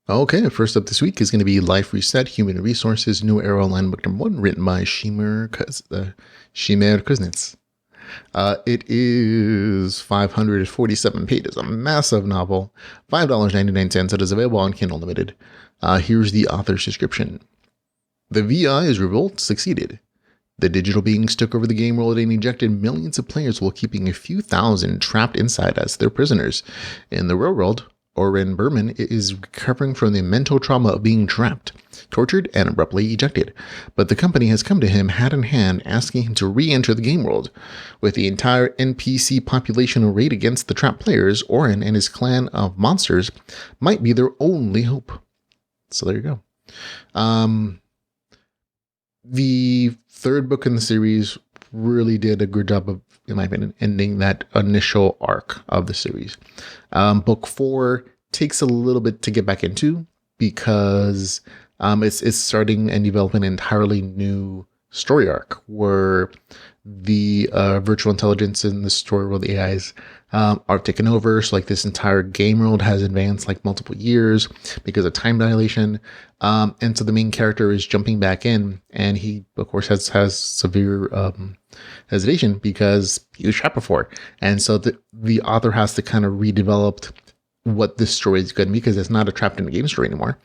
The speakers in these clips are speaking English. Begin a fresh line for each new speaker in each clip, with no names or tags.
Okay, first up this week is going to be Life Reset, Human Resources, New Era Online Book Number 1, written by Shimer Kuznets. It is 547 pages, a massive novel, $5.99. It is available on Kindle Limited. Here's the author's description. The VI's revolt succeeded. The digital beings took over the game world and ejected millions of players while keeping a few thousand trapped inside as their prisoners. In the real world, Oren Berman is recovering from the mental trauma of being trapped, tortured, and abruptly ejected. But the company has come to him hand in hand, asking him to re-enter the game world. With the entire NPC population arrayed against the trapped players, Oren and his clan of monsters might be their only hope. So there you go. The third book in the series really did a good job of, in my opinion, ending that initial arc of the series. Book 4 takes a little bit to get back into because it's starting and developing an entirely new story arc where the virtual intelligence in the story world, the AIs, are taken over. So like this entire game world has advanced like multiple years because of time dilation. And so the main character is jumping back in, and he of course has severe hesitation because he was trapped before. And so the author has to kind of redevelop what this story is going to be, because it's not a trapped in the game story anymore.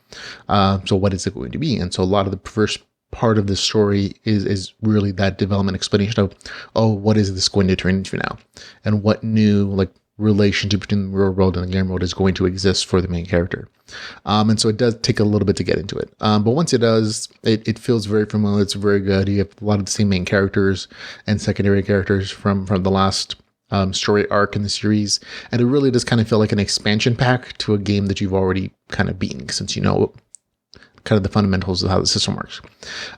So what is it going to be? And so a lot of the first part of the story is really that development explanation of, oh, what is this going to turn into now? And what new like relationship between the real world and the game world is going to exist for the main character. And so it does take a little bit to get into it. But once it does, it feels very familiar. It's very good. You have a lot of the same main characters and secondary characters from the last story arc in the series. And it really does kind of feel like an expansion pack to a game that you've already kind of beaten, since you know kind of the fundamentals of how the system works.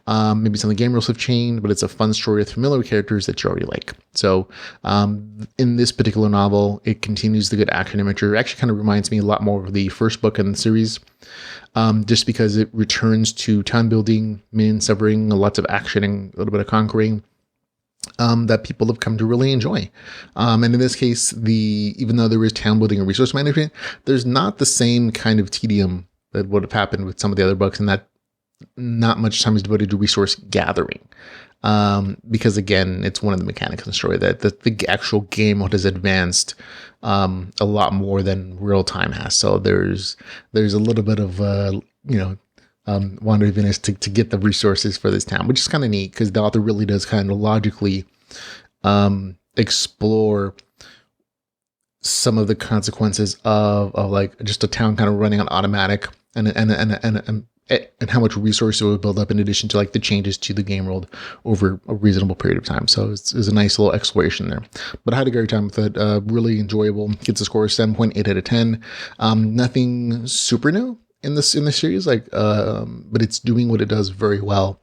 Maybe some of the game rules have changed, but it's a fun story with familiar characters that you already like. So in this particular novel, it continues the good action imagery. It actually kind of reminds me a lot more of the first book in the series, just because it returns to town building, minion severing, lots of action, and a little bit of conquering. That people have come to really enjoy. And in this case, even though there is town building and resource management, there's not the same kind of tedium that would have happened with some of the other books, and that not much time is devoted to resource gathering. Because again, it's one of the mechanics of the story that the actual game has advanced a lot more than real time has. So there's a little bit of wandering to get the resources for this town, which is kind of neat because the author really does kind of logically explore some of the consequences of like just a town kind of running on automatic and how much resource it would build up, in addition to like the changes to the game world over a reasonable period of time. So it's a nice little exploration there. But I had a great time with it. Really enjoyable. Gets a score of 7.8 out of 10. Nothing super new in this series, but it's doing what it does very well.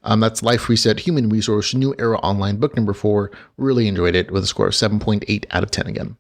That's Life Reset, Human Resource, New Era Online, book number 4. Really enjoyed it with a score of 7.8 out of 10 again.